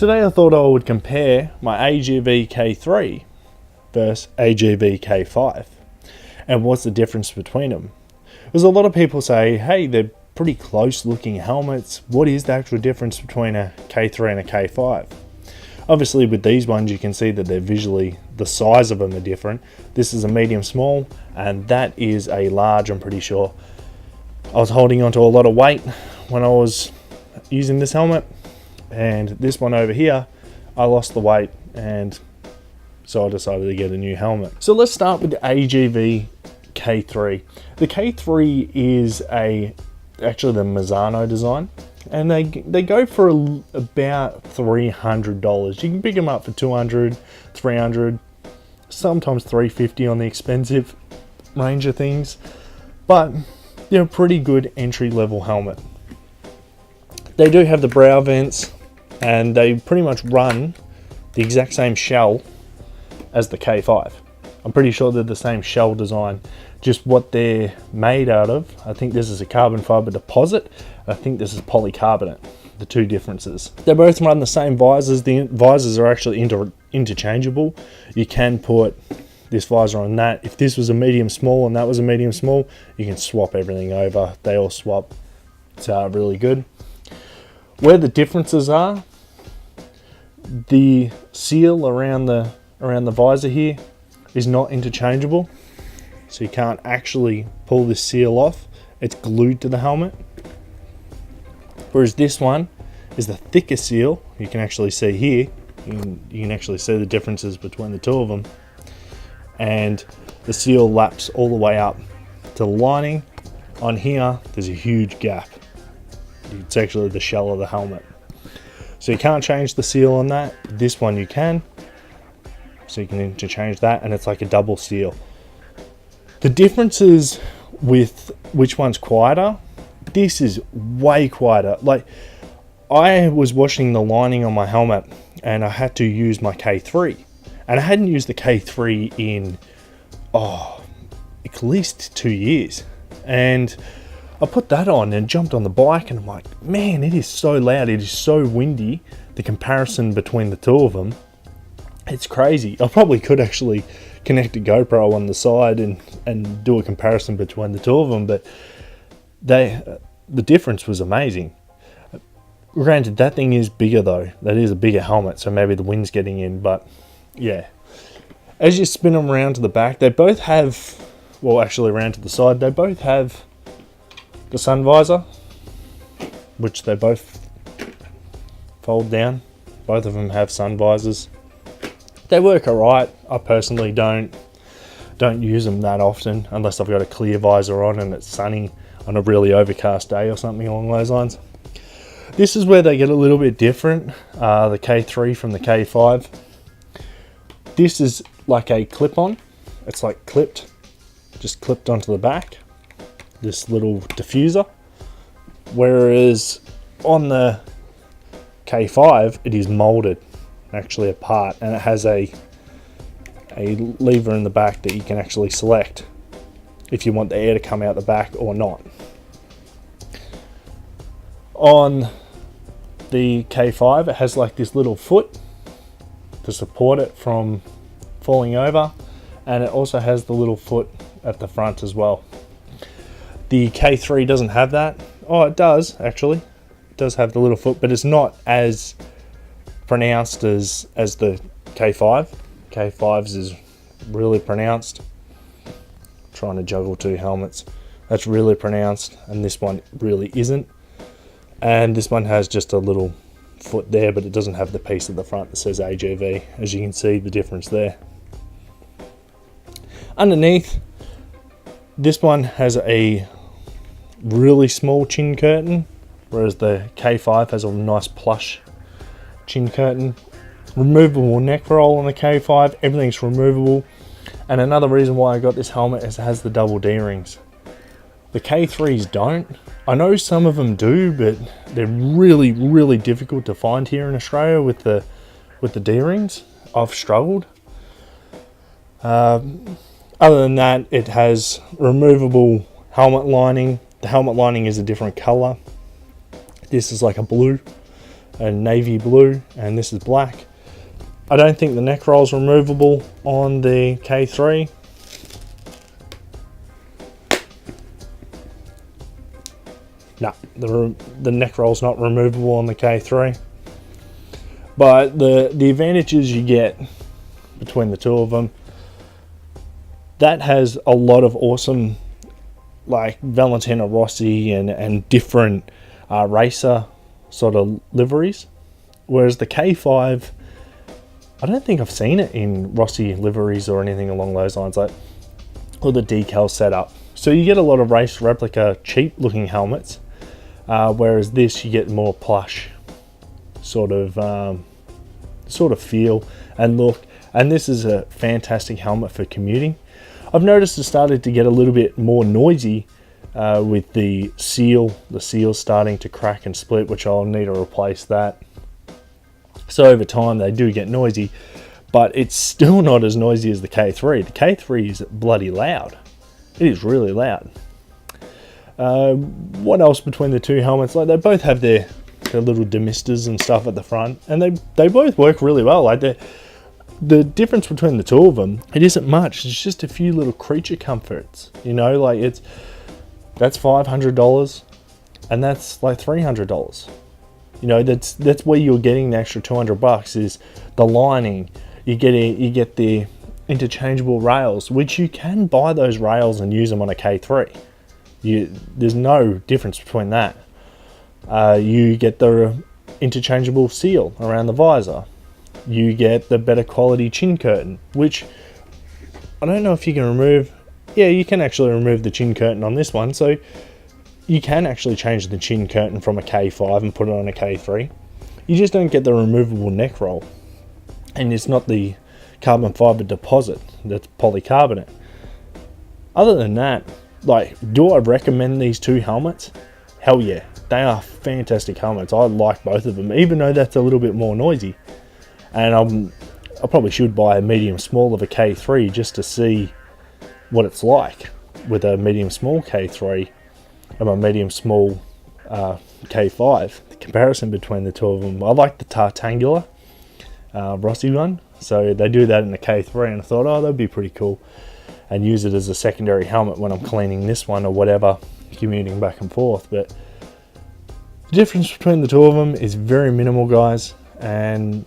Today I thought I would compare my AGV K3 versus AGV K5 and what's the difference between them. There's a lot of people say, hey, they're pretty close looking helmets. What is the actual difference between a K3 and a K5? Obviously with these ones you can see that they're visually, the size of them are different. This is a medium small and that is a large, I'm pretty sure. I was holding onto a lot of weight when I was using this helmet, and this one over here I lost the weight, and so I decided to get a new helmet. So let's start with the AGV K3. The K3 is actually the Mazzano design, and they go for about $300. You can pick them up for $200, $300, sometimes $350 on the expensive range of things, but they're a pretty good entry level helmet. They do have the brow vents, and they pretty much run the exact same shell as the K5. I'm pretty sure they're the same shell design, just what they're made out of. I think this is a carbon fiber deposit. I think this is polycarbonate, the two differences. They both run the same visors. The visors are actually interchangeable. You can put this visor on that. If this was a medium small and that was a medium small, you can swap everything over. They all swap. It's really good. Where the differences are, the seal around the visor here is not interchangeable, so you can't actually pull this seal off. It's glued to the helmet. Whereas this one is the thicker seal. You can actually see here, you can actually see the differences between the two of them. And the seal laps all the way up to the lining. On here, there's a huge gap. It's actually the shell of the helmet. So you can't change the seal on that. This one you can. So you can interchange that, and it's like a double seal. The differences with which one's quieter, this is way quieter. Like, I was washing the lining on my helmet and I had to use my K3. And I hadn't used the K3 in, at least 2 years. And I put that on and jumped on the bike, and I'm like, man, it is so loud. It is so windy. The comparison between the two of them, it's crazy. I probably could actually connect a GoPro on the side and do a comparison between the two of them, but the difference was amazing. Granted, that thing is bigger though. That is a bigger helmet, so maybe the wind's getting in, but yeah. As you spin them around to the back, they both have, well, actually around to the side, they both have the sun visor, which they both fold down. Both of them have sun visors. They work alright. I personally don't use them that often unless I've got a clear visor on and it's sunny on a really overcast day or something along those lines. This is where they get a little bit different, the K3 from the K5. This is like a clip-on. It's like just clipped onto the back, this little diffuser. Whereas on the K5, it is molded actually apart, and it has a lever in the back that you can actually select if you want the air to come out the back or not. On the K5, it has like this little foot to support it from falling over, and it also has the little foot at the front as well. The K3 doesn't have that. Oh, it does actually. It does have the little foot, but it's not as pronounced as the K5. K5's is really pronounced. I'm trying to juggle two helmets. That's really pronounced, and this one really isn't. And this one has just a little foot there, but it doesn't have the piece at the front that says AGV. As you can see, the difference there. Underneath, this one has a really small chin curtain, whereas the K5 has a nice plush chin curtain. Removable neck roll on the K5, everything's removable. And another reason why I got this helmet is it has the double D-rings. The K3s don't. I know some of them do, but they're really, really difficult to find here in Australia with the D-rings. I've struggled. Other than that, it has removable helmet lining. The helmet lining is a different color. This is like a blue. navy blue, and this is black. I don't think the neck roll is removable on the K3. No, the neck roll is not removable on the K3. But the advantages you get between the two of them, that has a lot of awesome, like Valentino Rossi and different racer sort of liveries. Whereas the K5, I don't think I've seen it in Rossi liveries or anything along those lines, like all the decals set up. So you get a lot of race replica cheap looking helmets, whereas this you get more plush sort of feel and look. And this is a fantastic helmet for commuting. I've noticed it started to get a little bit more noisy with the seal. The seal's starting to crack and split, which I'll need to replace that. So over time they do get noisy, but it's still not as noisy as the K3. The K3 is bloody loud. It is really loud. What else between the two helmets? Like, they both have their little demisters and stuff at the front, and they both work really well. Like, the difference between the two of them, it isn't much. It's just a few little creature comforts, you know. Like, that's $500 and that's like $300. You know, that's where you're getting the extra $200 is the lining. You get the interchangeable rails, which you can buy those rails and use them on a K3. There's no difference between that. You get the interchangeable seal around the visor. You get the better quality chin curtain, which I don't know if you can remove. Yeah, you can actually remove the chin curtain on this one, so you can actually change the chin curtain from a K5 and put it on a K3. You just don't get the removable neck roll, and it's not the carbon fiber deposit that's polycarbonate. Other than that, like, do I recommend these two helmets? Hell yeah, they are fantastic helmets. I like both of them, even though that's a little bit more noisy. And I probably should buy a medium small of a K3 just to see what it's like with a medium small K3 and a medium small K5. The comparison between the two of them. I like the Tartangular Rossi one, so they do that in the K3, and I thought, oh, that'd be pretty cool, and use it as a secondary helmet when I'm cleaning this one or whatever, commuting back and forth. But the difference between the two of them is very minimal, guys, and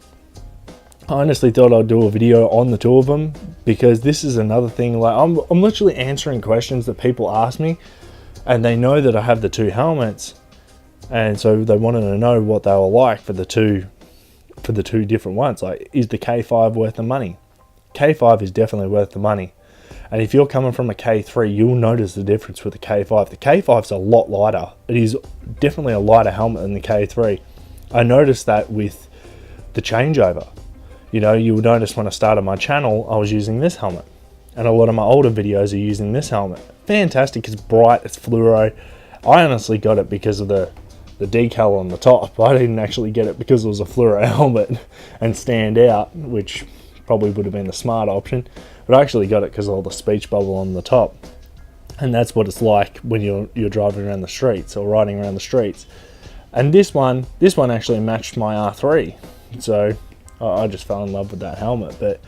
I honestly thought I'd do a video on the two of them, because this is another thing. Like, I'm literally answering questions that people ask me, and they know that I have the two helmets, and so they wanted to know what they were like for the two different ones. Like, is the K5 worth the money? K5 is definitely worth the money, and if you're coming from a K3, you'll notice the difference with the K5. The K5's a lot lighter. It is definitely a lighter helmet than the K3. I noticed that with the changeover. You know, you'll notice when I started my channel, I was using this helmet, and a lot of my older videos are using this helmet. Fantastic, it's bright, it's fluoro. I honestly got it because of the decal on the top. I didn't actually get it because it was a fluoro helmet and stand out, which probably would have been the smart option. But I actually got it because of all the speech bubble on the top, and that's what it's like when you're driving around the streets or riding around the streets. And this one actually matched my R3, so I just fell in love with that helmet. But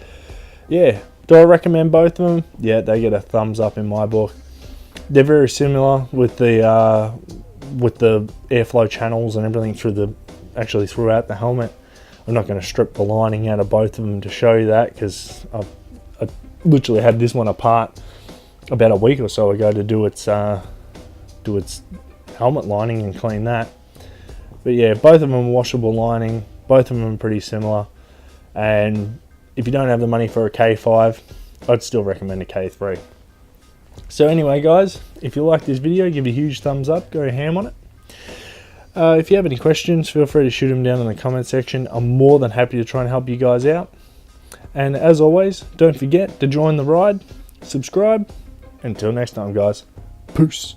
yeah, do I recommend both of them? Yeah, they get a thumbs up in my book. They're very similar with the airflow channels and everything throughout the helmet. I'm not going to strip the lining out of both of them to show you that, because I literally had this one apart about a week or so ago to do its helmet lining and clean that. But yeah, both of them washable lining. Both of them are pretty similar. And if you don't have the money for a K5, I'd still recommend a K3. So anyway, guys, if you like this video, give it a huge thumbs up, go ham on it. If you have any questions, feel free to shoot them down in the comment section. I'm more than happy to try and help you guys out. And as always, don't forget to join the ride, subscribe. Until next time, guys. Peace.